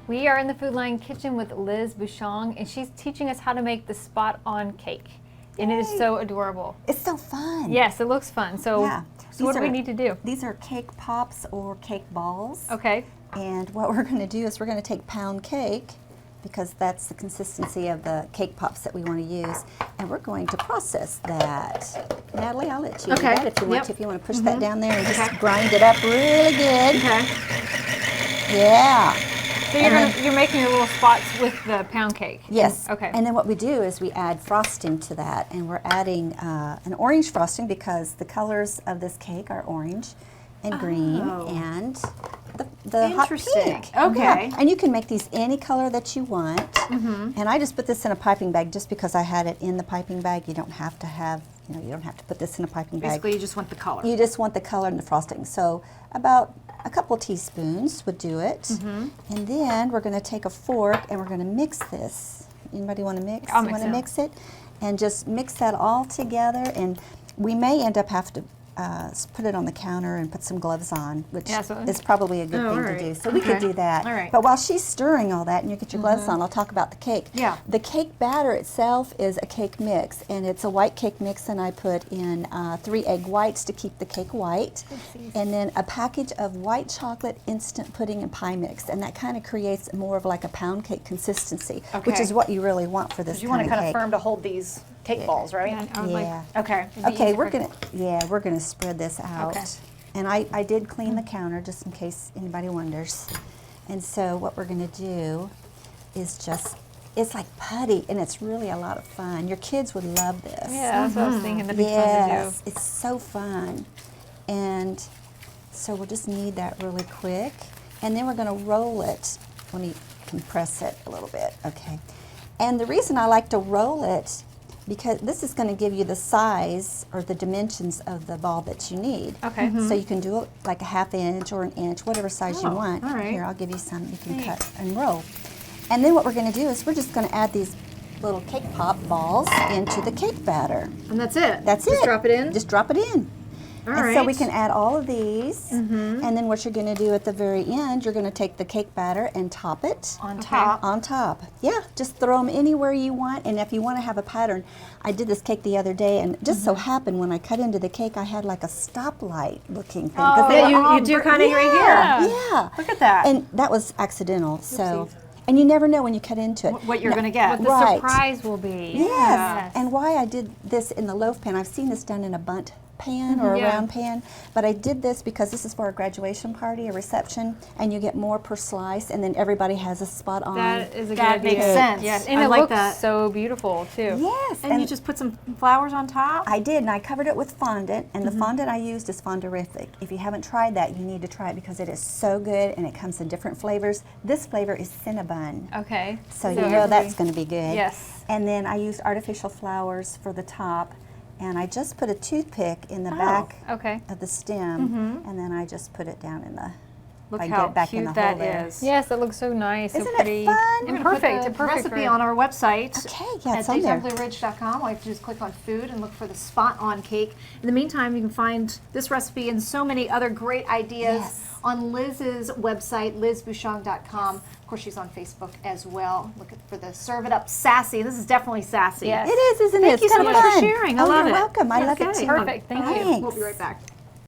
We are in the Food Lion kitchen with Liz Bouchong, and she's teaching us how to make the spot-on cake. And it is so adorable. It's so fun. Yes, it looks fun. So, Yeah. so what do we need to do? These are cake pops or cake balls. Okay. And what we're going to do is we're going to take pound cake, because that's the consistency of the cake pops that we want to use, and we're going to process that. Natalie, I'll let you do that if you want to. If you want to push that down there and just grind it up really good. Okay. Yeah. So you're making your little spots with the pound cake. Yes. Okay. And then what we do is we add frosting to that, and we're adding an orange frosting because the colors of this cake are orange and green and the hot pink. Okay. Yeah. And you can make these any color that you want. And I just put this in a piping bag just because I had it in the piping bag. You don't have to have, you don't have to put this in a piping bag. Basically, you just want the color. You just want the color and the frosting. So about a couple teaspoons would do it. And then we're going to take a fork and we're going to mix this. Anybody want to mix? I'll you want to mix mix it? And just mix that all together. And we may end up have to put it on the counter and put some gloves on, which is probably a good thing to do. So we could do that. All right. But while she's stirring all that and you get your gloves on, I'll talk about the cake. Yeah. The cake batter itself is a cake mix, and it's a white cake mix, and I put in 3 egg whites to keep the cake white, and then a package of white chocolate instant pudding and pie mix, and that kind of creates more of like a pound cake consistency, which is what you really want for this You want it kind of cake. firm to hold these cake balls, right? Yeah. I would like Okay. Okay, we're gonna spread this out. Okay. And I did clean the counter just in case anybody wonders. And so what we're gonna do is it's like putty, and it's really a lot of fun. Your kids would love this. Yeah, that's what I was thinking. That'd be fun to Yes, do. it's so fun. And so we'll just knead that really quick. And then we're gonna roll it. Let me compress it a little bit, okay. And the reason I like to roll it, because this is going to give you the size or the dimensions of the ball that you need. Okay. So you can do it like a 1/2 inch or an inch, whatever size you want. all right. Here, I'll give you some you can cut and roll. And then what we're going to do is we're just going to add these little cake pop balls into the cake batter. And that's it? That's it. Just drop it in? Just drop it in. All And right. so we can add all of these, and then what you're going to do at the very end, you're going to take the cake batter and top it. On top. On top. Yeah, just throw them anywhere you want, and if you want to have a pattern, I did this cake the other day, and it just so happened when I cut into the cake, I had like a stoplight looking thing. 'cause they Yeah, were all you do kind of right Yeah. here. Yeah. Look at that. And that was accidental, so, and you never know when you cut into it. What you're going to get. What the Right. surprise will be. Yes. And why I did this in the loaf pan, I've seen this done in a bundt pan or a Yeah. round pan, but I did this because this is for a graduation party, a reception, and you get more per slice, and then everybody has a spot on. That is a good That idea. makes sense. Yes, and I it like looks that. so beautiful too. Yes, And you just put some flowers on top? I did, and I covered it with fondant, and the fondant I used is Fonderific. If you haven't tried that, you need to try it because it is so good, and it comes in different flavors. This flavor is Cinnabon, Okay. so you know that's going to be good. Yes. And then I used artificial flowers for the top, and I just put a toothpick in the back Okay. of the stem, and then I just put it down in the. Look I how get it back in cute the hole that there. is. Yes, it looks so nice, Isn't so it pretty, fun? and We're gonna perfect. put the perfect recipe for- on our website. Okay, yeah, At it's on there. DaveSimplyRich.com. All you have to do is click on food and look for the spot on cake. In the meantime, you can find this recipe and so many other great ideas Yes. on Liz's website, lizbouchong.com. Of course, she's on Facebook as well. Look for the Serve It Up Sassy. This is definitely sassy. Yes. It is, isn't it? Thank you It's so kinda much for fun. sharing. I Oh, love you're it. welcome. I love it Okay. too. Perfect. Thank you. Thanks. We'll be right back.